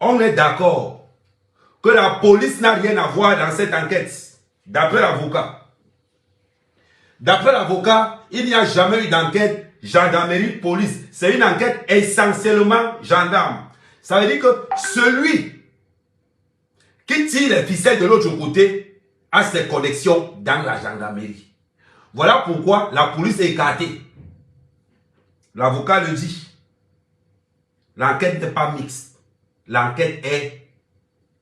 on est d'accord que la police n'a rien à voir dans cette enquête, d'après l'avocat. D'après l'avocat, il n'y a jamais eu d'enquête gendarmerie-police. C'est une enquête essentiellement gendarme. Ça veut dire que celui qui tire les ficelles de l'autre côté a ses connexions dans la gendarmerie. Voilà pourquoi la police est écartée. L'avocat le dit. L'enquête n'est pas mixte. L'enquête est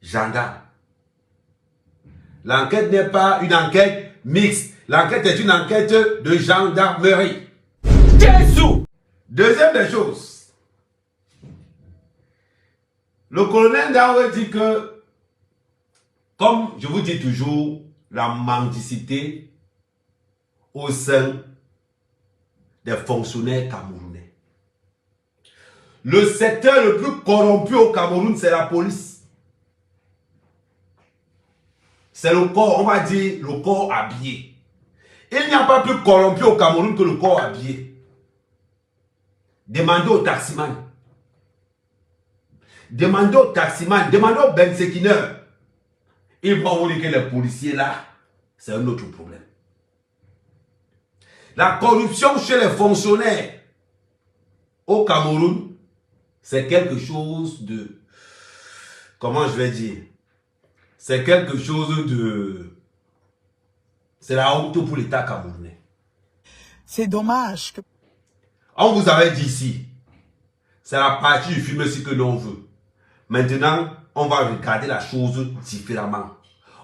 gendarme. L'enquête n'est pas une enquête mixte. L'enquête est une enquête de gendarmerie. Jésus! Deuxième des choses. Le colonel Daoué dit que, comme je vous dis toujours, la mendicité au sein des fonctionnaires camerounais. Le secteur le plus corrompu au Cameroun, c'est la police. C'est le corps, on va dire, le corps habillé. Il n'y a pas plus corrompu au Cameroun que le corps habillé. Demandez aux taximans. Demandez aux taximans, demandez aux bensekineurs. Ils vont vous dire que les policiers là, c'est un autre problème. La corruption chez les fonctionnaires au Cameroun, c'est quelque chose de... Comment je vais dire? C'est quelque chose de... C'est la honte pour l'État camerounais. C'est dommage. On vous avait dit ici, c'est la partie du film aussi que l'on veut. Maintenant, on va regarder la chose différemment.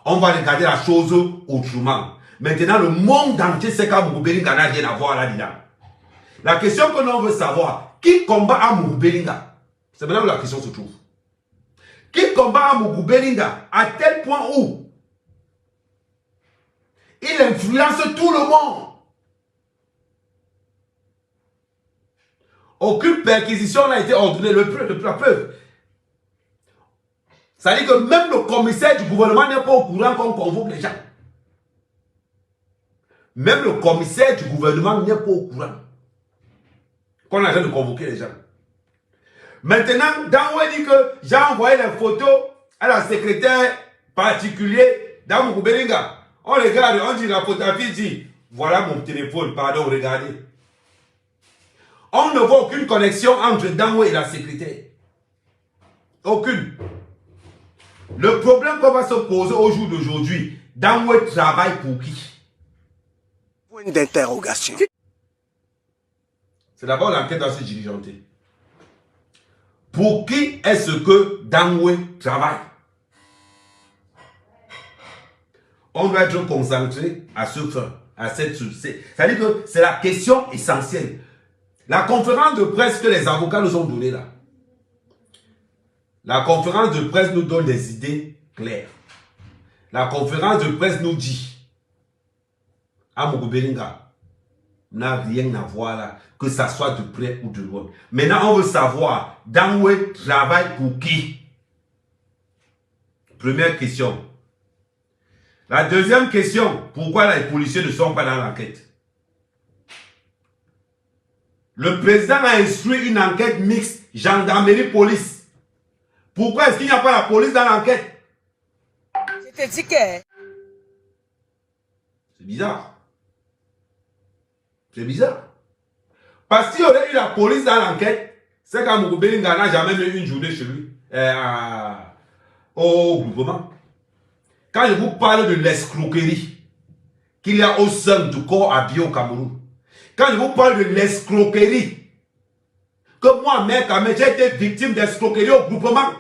On va regarder la chose autrement. Maintenant, le monde entier sait qu'Amourou Belinga n'a rien à voir là-dedans. La question que l'on veut savoir, qui combat Amourou Belinga? C'est maintenant où la question se trouve. Qui combat Amourou Belinga à tel point où il influence tout le monde? Aucune perquisition n'a été ordonnée, la preuve. Ça veut dire que même le commissaire du gouvernement n'est pas au courant qu'on convoque les gens. Même le commissaire du gouvernement n'est pas au courant qu'on a de convoquer les gens. Maintenant, Daoué dit que j'ai envoyé les photos à la secrétaire particulière d'Amourou Belinga. On regarde, on dit la photographie, dit voilà mon téléphone, pardon, regardez. On ne voit aucune connexion entre Daoué et la secrétaire. Aucune. Le problème qu'on va se poser au jour d'aujourd'hui, Daoué travaille pour qui? Point d'interrogation. C'est d'abord l'enquête dans ce diligenté. Pour qui est-ce que Daoué travaille? On doit être concentré à ce fin, à cette succès. C'est-à-dire que c'est la question essentielle. La conférence de presse que les avocats nous ont donnée là. La conférence de presse nous donne des idées claires. La conférence de presse nous dit Amourou Belinga n'a rien à voir là, que ça soit de près ou de loin. Maintenant, on veut savoir, Daoué travaille pour qui? Première question. La deuxième question, pourquoi les policiers ne sont pas dans l'enquête? Le président a instruit une enquête mixte, gendarmerie-police. Pourquoi est-ce qu'il n'y a pas la police dans l'enquête? Je te dis que... C'est bizarre. C'est bizarre. Parce qu'il y aurait eu la police dans l'enquête, c'est qu'Amourou Belinga n'a jamais mis une journée chez lui, au gouvernement. Quand je vous parle de l'escroquerie qu'il y a au sein du corps habillé au Cameroun, quand je vous parle de l'escroquerie, que moi, mec, j'ai été victime d'escroquerie au groupement,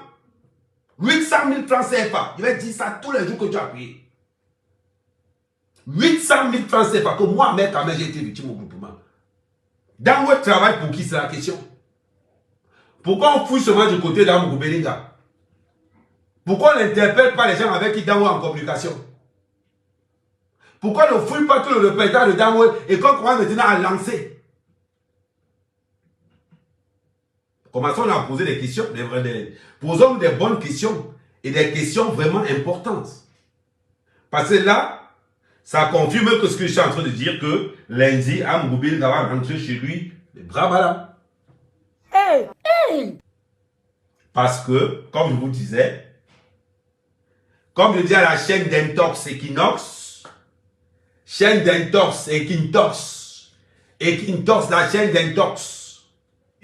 800 000 francs CFA, je vais dire ça tous les jours que tu as payé. 800 000 francs CFA, que moi, mec, j'ai été victime au groupement. Dans votre travail, pour qui c'est la question? Pourquoi on fouille seulement du côté d'Amourou Belinga? Pourquoi on n'interpelle pas les gens avec qui Daoué est en communication? Pourquoi on ne fouille pas tout le répertoire de Daoué et qu'on commence maintenant à lancer? Commençons à poser des questions, posons des bonnes questions et des questions vraiment importantes. Parce que là, ça confirme que ce que je suis en train de dire, que lundi, Amourou Belinga va rentrer chez lui, les bras ballants. Parce que, comme je vous disais, comme je dis à la chaîne d'Intox Equinox, chaîne d'Intox Equinox, Equinox, la chaîne d'Intox.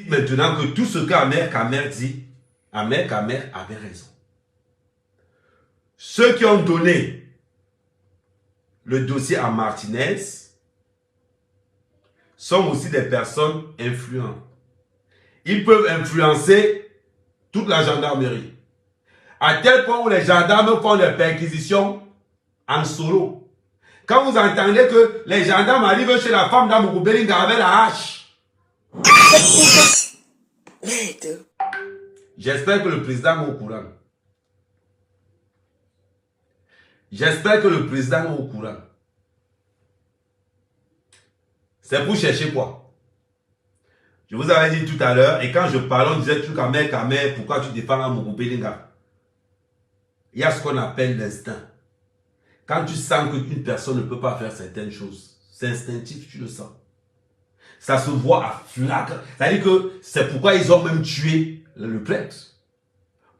Maintenant que tout ce qu'Ahmed Kamer dit, Ahmed Kamer avait raison. Ceux qui ont donné le dossier à Martinez sont aussi des personnes influentes. Ils peuvent influencer toute la gendarmerie. À tel point où les gendarmes font des perquisitions en solo. Quand vous entendez que les gendarmes arrivent chez la femme d'Amougou Belinga avec la hache. J'espère que le président est au courant. J'espère que le président est au courant. C'est pour chercher quoi? Je vous avais dit tout à l'heure, et quand je parlais, on disait truc à mère, pourquoi tu défends Amougou Belinga? Il y a ce qu'on appelle l'instinct. Quand tu sens qu'une personne ne peut pas faire certaines choses, c'est instinctif, tu le sens. Ça se voit à flaque. C'est-à-dire que c'est pourquoi ils ont même tué le prêtre.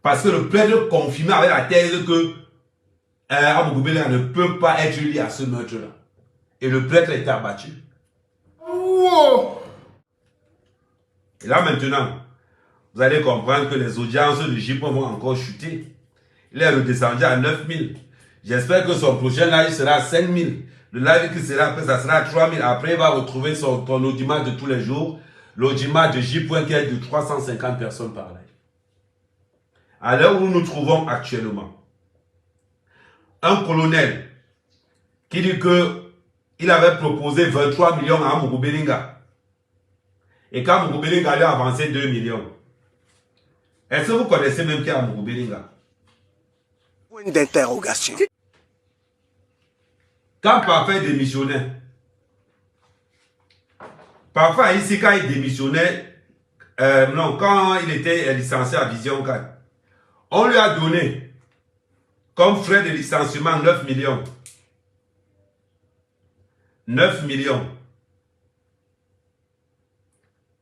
Parce que le prêtre confirmait avec la thèse que Amougou Belinga ne peut pas être lié à ce meurtre-là. Et le prêtre a été abattu. Wow. Et là maintenant, vous allez comprendre que les audiences de J. vont encore chuter. Il est redescendu à 9000. J'espère que son prochain live sera à 5000. Le live qui sera après, ça sera à 3000. Après, il va retrouver ton audimat de tous les jours. L'audimat de J. qui est de 350 personnes par live. À l'heure où nous nous trouvons actuellement, un colonel qui dit qu'il avait proposé 23 millions à Amougou Belinga. Et qu'Amougou Belinga lui a avancé 2 millions. Est-ce que vous connaissez même qui est Amougou Belinga? Point d'interrogation. Quand Parfait démissionnait, Parfait ici, quand il démissionnait, quand il était licencié à Vision 4, on lui a donné comme frais de licenciement 9 millions. 9 millions.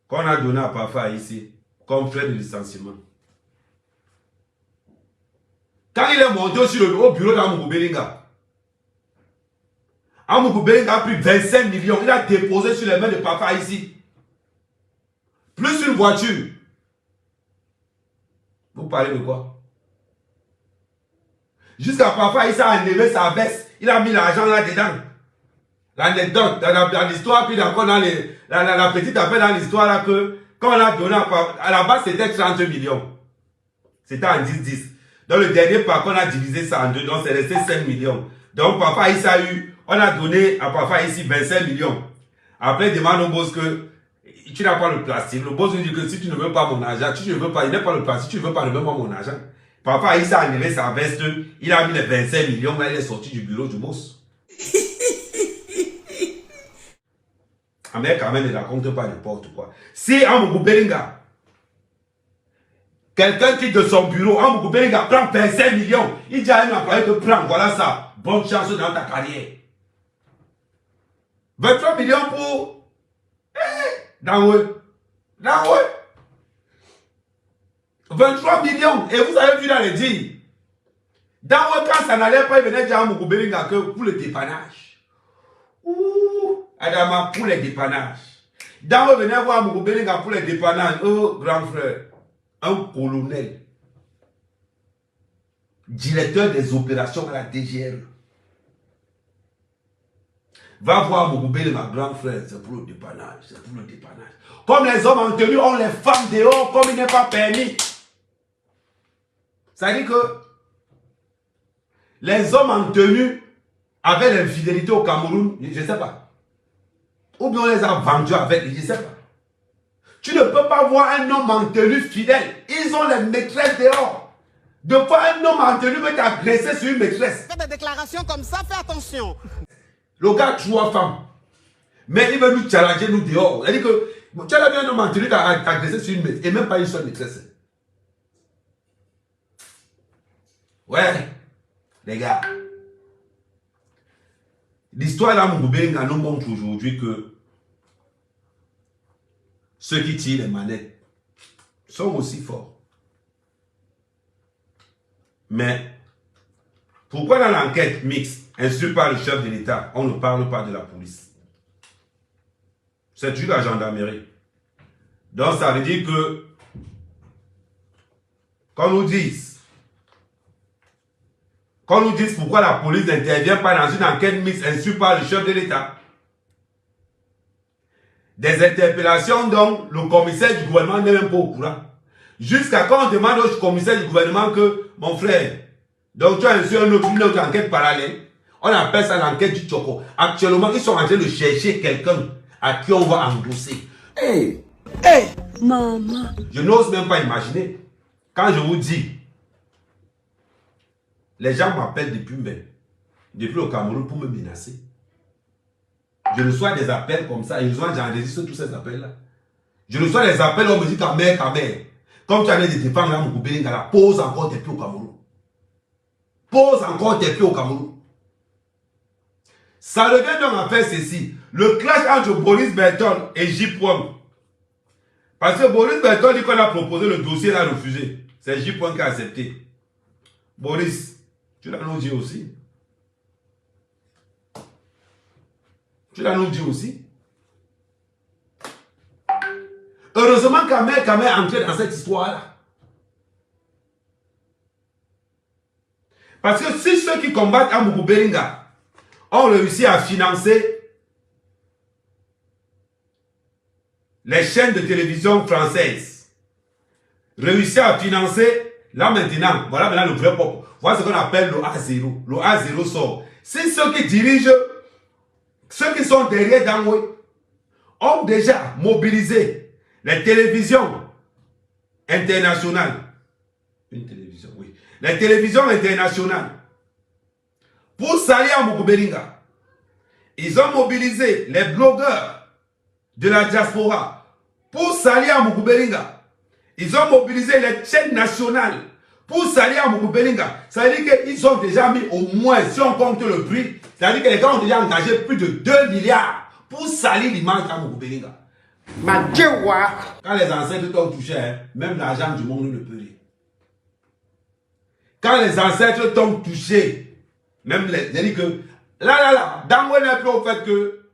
Qu'on a donné à Parfait ici, comme frais de licenciement. Quand il est monté au bureau d'Amougou Belinga, Amougou Belinga a pris 25 millions. Il a déposé sur les mains de Papa ici. Plus une voiture. Vous parlez de quoi? Jusqu'à Papa ici a enlevé sa veste. Il a mis l'argent là-dedans. L'anecdote, dans l'histoire, puis encore dans la petite affaire dans l'histoire là que quand on a donné à la base c'était 30 millions. C'était en 10-10. Dans le dernier parc, on a divisé ça en deux, donc c'est resté 5 millions. Donc Papa ici a eu, on a donné à Papa ici 25 millions. Après, il demande au boss que tu n'as pas le plastique. Le boss lui dit que si tu ne veux pas mon argent, si tu ne veux pas, il n'est pas le plastique, si tu ne veux pas, ne veux pas mon argent. Papa ici a enlevé sa veste, il a mis les 25 millions, là il est sorti du bureau du boss. Mais quand même, ne raconte pas n'importe quoi. Si Amougou Belinga, quelqu'un quitte de son bureau, Amougou Belinga prend 25 millions, il dit à un employé que prends, voilà ça, bonne chance dans ta carrière. 23 millions pour... Danwe. 23 millions, et vous avez vu dans les dires. Danwe, quand ça n'allait pas, il venait dire à Amougou Belinga que pour le dépannage. Ouh, Adama, pour les dépannages. Danwe venait voir Amougou Belinga pour les dépannages. Oh, grand frère, un colonel, directeur des opérations à la DGL, va voir Amougou Belinga, grand frère, c'est pour le dépannage, c'est pour le dépannage. Comme les hommes en tenue ont les femmes dehors, comme il n'est pas permis. Ça dit que les hommes en tenue avaient l'infidélité au Cameroun, je ne sais pas. Ou bien on les a vendus avec, je ne sais pas. Tu ne peux pas voir un homme en tenue fidèle. Ils ont les maîtresses dehors. De voir un homme en tenue veut t'agresser sur une maîtresse. Fais des déclarations comme ça, fais attention. Le gars a 3 femmes. Mais il veut nous challenger, nous dehors. Il dit que tu as vu un homme en tenue t'agresser sur une maîtresse. Et même pas une seule maîtresse. Ouais, les gars. L'histoire d'Amougou Belinga nous montre aujourd'hui que ceux qui tirent les manettes sont aussi forts. Mais pourquoi dans l'enquête mixte, instruite par le chef de l'État, on ne parle pas de la police? C'est toujours la gendarmerie. Donc ça veut dire que, qu'on nous dise pourquoi la police n'intervient pas dans une enquête mixte instruite par le chef de l'État. Des interpellations dont le commissaire du gouvernement n'est même pas au courant. Jusqu'à quand on demande au commissaire du gouvernement que, mon frère, donc tu as une autre enquête parallèle. On appelle ça l'enquête du Tchoko. Actuellement, ils sont en train de chercher quelqu'un à qui on va endosser. Hey, maman. Je n'ose même pas imaginer. Quand je vous dis, les gens m'appellent depuis le Cameroun pour me menacer. Je reçois des appels comme ça. Et j'enregistre tous ces appels-là. Je reçois des appels, on me dit Kamer, comme tu as des défendre là, mon Beringala, pose encore tes pieds au Cameroun. Pose encore tes pieds au Cameroun. Ça revient donc à faire ceci. Le clash entre Boris Berthold et J-Point. Parce que Boris Berthold dit qu'on a proposé le dossier, il a refusé. C'est J-Point qui a accepté. Boris, tu l'as nous dit aussi. Tu l'as nous dit aussi. Heureusement Kamer est entré dans cette histoire-là. Parce que si ceux qui combattent Amougou Beringa ont réussi à financer les chaînes de télévision françaises, réussi à financer, là maintenant, voilà maintenant le vrai peuple. Voilà ce qu'on appelle le A0. Le A0 sort. Si ceux qui dirigent, ceux qui sont derrière Dangwe, ont déjà mobilisé les télévisions internationales, une télévision, oui, les télévisions internationales, pour salir Amougou Beringa, ils ont mobilisé les blogueurs de la diaspora pour salir Amougou Beringa. Ils ont mobilisé les chaînes nationales pour salir Amougou Beringa. Ça veut dire qu'ils ont déjà mis au moins, si on compte le prix, ça veut dire que les gars ont déjà engagé plus de 2 milliards pour salir l'image d'Amougou Beringa. Quand les ancêtres t'ont touché, même l'argent du monde ne peut rien. Quand les ancêtres t'ont touché, même les dit que là, Dangwe n'est plus au fait que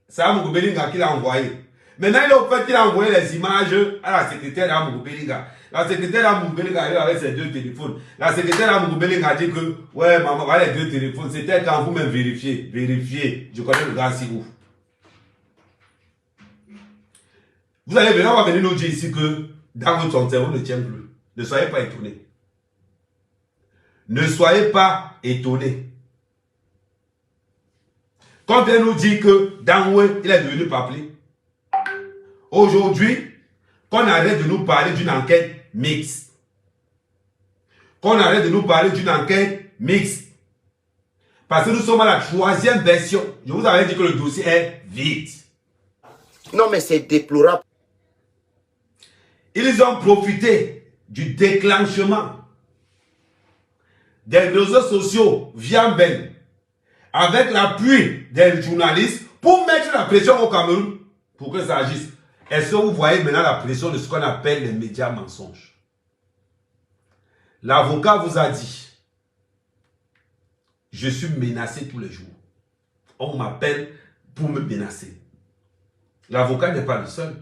c'est Amougou Beringa qui l'a envoyé. Maintenant, il est au fait qu'il a envoyé les images à la secrétaire d'Amougou Beringa. La secrétaire d'Amougou Beringa arrive avec ses 2 téléphones. La secrétaire d'Amougou Beringa a dit que, ouais, maman, voilà les 2 téléphones. C'était quand vous-même vérifiez. Je connais le gars si vous. Vous allez venir, on va venir nous dire ici que dans votre cerveau ne tient plus. Ne soyez pas étonnés. Ne soyez pas étonnés. Quand on vient nous dire que Dangwe, il est devenu papier. Aujourd'hui, qu'on arrête de nous parler d'une enquête mixte. Qu'on arrête de nous parler d'une enquête mixte. Parce que nous sommes à la 3e version. Je vous avais dit que le dossier est vide. Non, mais c'est déplorable. Ils ont profité du déclenchement des réseaux sociaux via Ben, avec l'appui des journalistes, pour mettre la pression au Cameroun pour que ça agisse. Est-ce que vous voyez maintenant la pression de ce qu'on appelle les médias mensonges? L'avocat vous a dit, je suis menacé tous les jours. On m'appelle pour me menacer. L'avocat n'est pas le seul.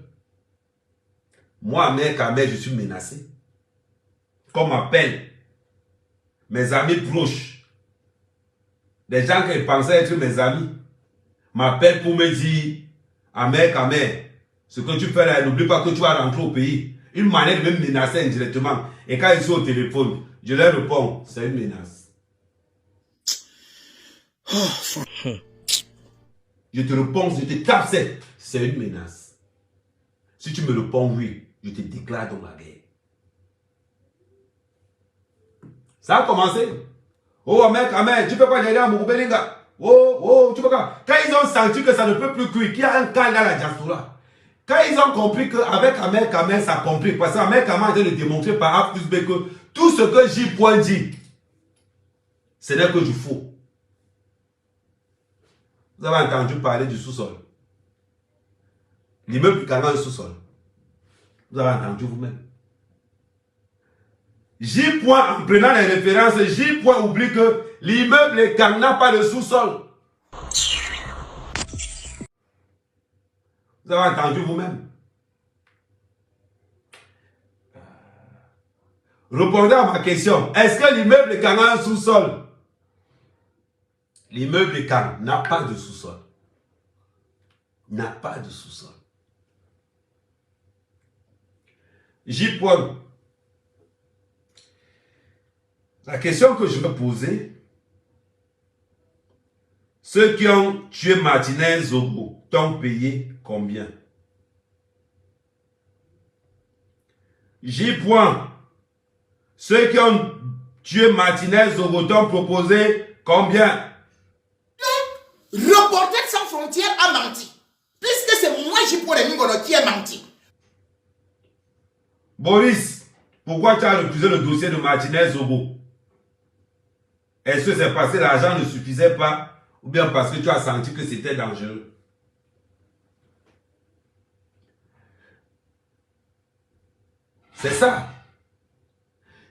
Moi, mec, je suis menacé. Qu'on m'appelle mes amis proches, des gens qui pensaient être mes amis, m'appellent pour me dire, Amer, ce que tu fais là, n'oublie pas que tu vas rentrer au pays. Une manière de me menacer indirectement. Et quand ils sont au téléphone, je leur réponds, c'est une menace. Je te réponds, je te tape, c'est une menace. Si tu me réponds oui, je te déclare dans la guerre. Ça a commencé. Oh, mec, tu peux pas aller à Amougou Beringa. Oh, tu peux pas. Quand ils ont senti que ça ne peut plus cuire, qu'il y a un cas dans la diaspora. Quand ils ont compris qu'avec Kamer, ça a compris. Parce qu'Amer Kamer a été démontré par A plus B que tout ce que J. dit, ce n'est que du faux. Vous avez entendu parler du sous-sol. L'immeuble Pikanga est sous-sol. Vous avez entendu vous-même. J. Point, en prenant les références, J. Point oublie que l'immeuble Kang n'a pas de sous-sol. Vous avez entendu vous-même. Répondez à ma question. Est-ce que l'immeuble Kang a un sous-sol? L'immeuble Kang n'a pas de sous-sol. N'a pas de sous-sol. J. Point. La question que je veux poser, ceux qui ont tué Martinez Zogo t'ont payé combien? J. Point. Ceux qui ont tué Martinez Zogo t'ont proposé combien? Reporter sans frontières a menti. Puisque c'est moi, J. Point Mingono qui ai menti. Boris, pourquoi tu as refusé le dossier de Martinez Zogo? Est-ce que c'est parce que l'argent ne suffisait pas ou bien parce que tu as senti que c'était dangereux? C'est ça.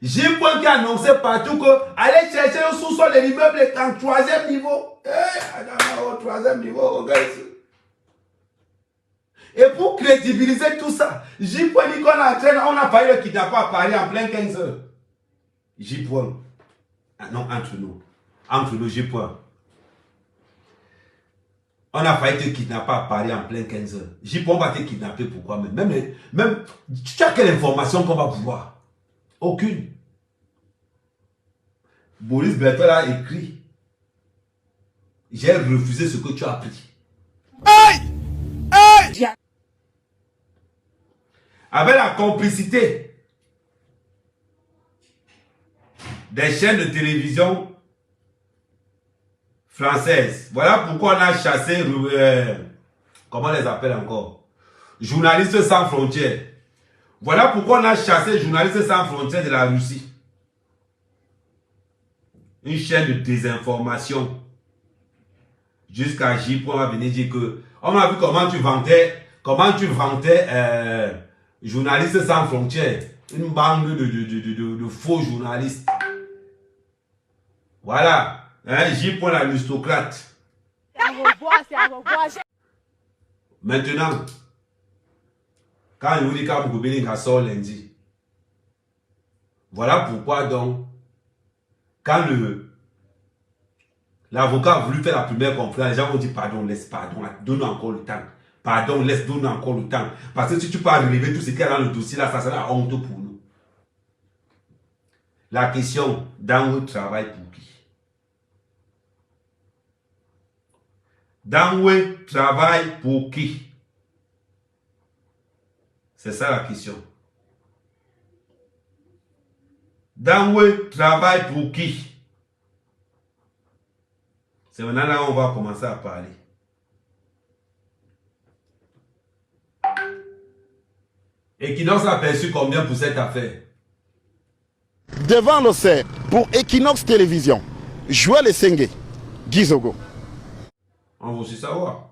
J. Point qui a annoncé partout que allez chercher le sous-sol de l'immeuble en 3e niveau. Au 3e niveau, regarde ici. Et pour crédibiliser tout ça, J. Point dit qu'on a failli le kidnapper à Paris en plein 15 heures. J. Point. Ah non, entre nous. Entre nous, J. Point. On a failli te kidnapper à Paris en plein 15 heures. J. Point va te kidnapper, pourquoi même, tu as quelle information qu'on va pouvoir? Aucune. Boris Berthold a écrit. J'ai refusé ce que tu as pris. Aïe! Aïe! Avec la complicité des chaînes de télévision françaises. Voilà pourquoi on a chassé, comment on les appelle encore? Journalistes sans frontières. Voilà pourquoi on a chassé Journalistes sans frontières de la Russie. Une chaîne de désinformation. Jusqu'à J. Point va venir dire que on a vu comment tu vantais Journalistes sans frontières. Une bande de faux journalistes. Voilà. Hein, J. Point l'aristocrate. Maintenant, quand il vous dit qu'Amougoubeling sort lundi, voilà pourquoi donc, quand l'avocat a voulu faire la première conférence, les gens ont dit pardon, laisse, pardon, donne encore le temps. Pardon, laisse, donne encore le temps. Parce que si tu peux relever tout ce qu'il y a dans le dossier là, ça sera honte pour nous. La question, dans votre travail pour qui? Dans votre travail pour qui? C'est ça la question. Dans votre travail pour qui? C'est maintenant là où on va commencer à parler. Equinox a perçu combien pour cette affaire? Devant l'OCR, pour Equinox Télévision, Joël Essengue, Guy Zogo. On veut aussi savoir.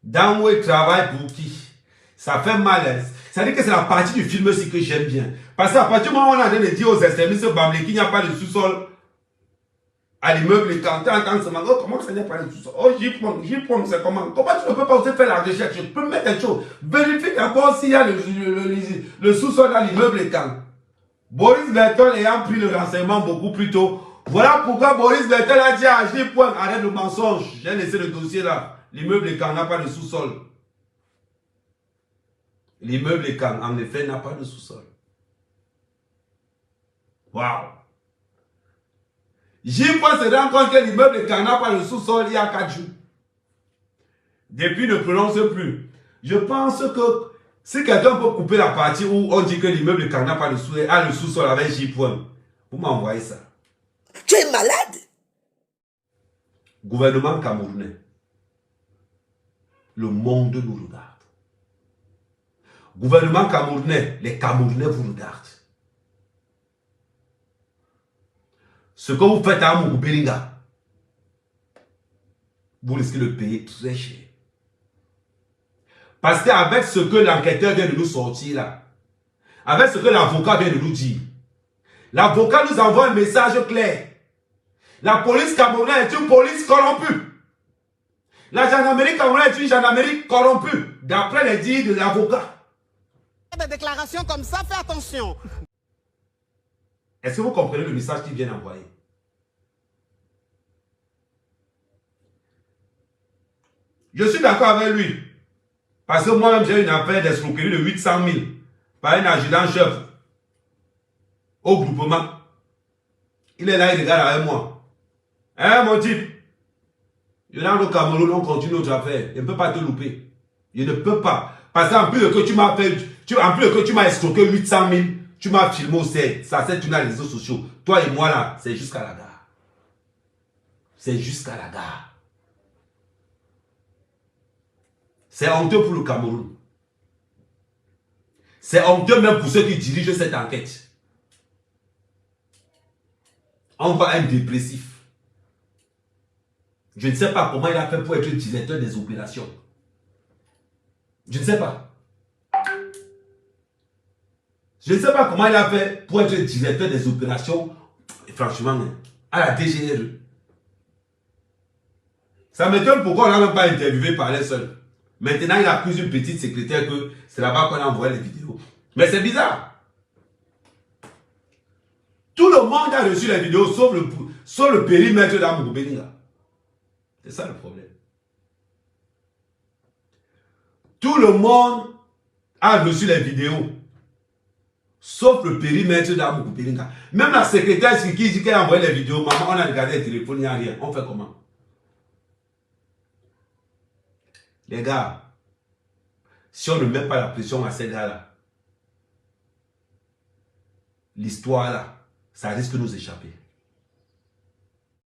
Dans votre travail pour qui? Ça fait mal. Ça veut dire que c'est la partie du film aussi que j'aime bien. Parce qu'à partir du moment où on a dit aux extrémistes Bamlé qu'il n'y a pas de sous-sol à l'immeuble et quand tu entends ce matin, comment ça n'y a pas de sous-sol? Oh, j'y prends, c'est comment? Comment tu ne peux pas aussi faire la recherche? Je peux mettre quelque chose. Vérifie d'abord s'il y a le sous-sol à l'immeuble et quand. Boris Berthold ayant pris le renseignement beaucoup plus tôt. Voilà pourquoi Boris Berthold a dit à J. Point, arrête le mensonge. J'ai laissé le dossier là. L'immeuble et quand n'a pas de sous-sol. L'immeuble et quand, en effet, n'a pas de sous-sol. Waouh! J. Point se rend compte que l'immeuble et quand n'a pas de sous-sol il y a 4 jours. Depuis, ne prononce plus. Je pense que si quelqu'un peut couper la partie où on dit que l'immeuble et quand n'a pas de sous-sol, a le sous-sol avec J. Point, vous m'envoyez ça. Tu es malade? Gouvernement camerounais. Le monde nous regarde. Gouvernement camerounais, les Camerounais vous regardent. Ce que vous faites à Amougoubelinga, vous risquez de payer très cher. Parce qu'avec ce que l'enquêteur vient de nous sortir là, avec ce que l'avocat vient de nous dire. L'avocat nous envoie un message clair. La police camerounaise est une police corrompue. La gendarmerie camerounaise est une gendarmerie corrompue, d'après les dires de l'avocat. Des déclarations comme ça, fais attention. Est-ce que vous comprenez le message qu'il vient d'envoyer? Je suis d'accord avec lui. Parce que moi-même, j'ai une affaire d'escroquerie de 800 000 par un adjudant-chef au groupement. Il est là, il regarde avec moi. Hein, mon type? Je rentre au Cameroun, on continue notre affaire. Je ne peux pas te louper. Je ne peux pas. Parce qu'en plus de que tu m'as fait, en plus de que tu m'as escroqué 800 000, tu m'as filmé au CED. Ça s'est tourné dans les réseaux sociaux. Toi et moi là, c'est jusqu'à la gare. C'est jusqu'à la gare. C'est honteux pour le Cameroun. C'est honteux même pour ceux qui dirigent cette enquête. On voit un dépressif. Je ne sais pas comment il a fait pour être directeur des opérations. Je ne sais pas. Je ne sais pas comment il a fait pour être directeur des opérations, franchement, à la DGRE. Ça m'étonne pourquoi on n'a même pas interviewé par les seuls. Maintenant, il accuse une petite secrétaire que c'est là-bas qu'on a envoyé les vidéos. Mais c'est bizarre. Tout le monde a reçu les vidéos sauf le périmètre d'Amougou Belinga. C'est ça le problème. Tout le monde a reçu les vidéos sauf le périmètre d'Amougou Belinga. Même la secrétaire qui dit qu'elle a envoyé les vidéos, maman, on a regardé le téléphone, il n'y a rien. On fait comment? Les gars, si on ne met pas la pression à ces gars-là, l'histoire là, ça risque de nous échapper.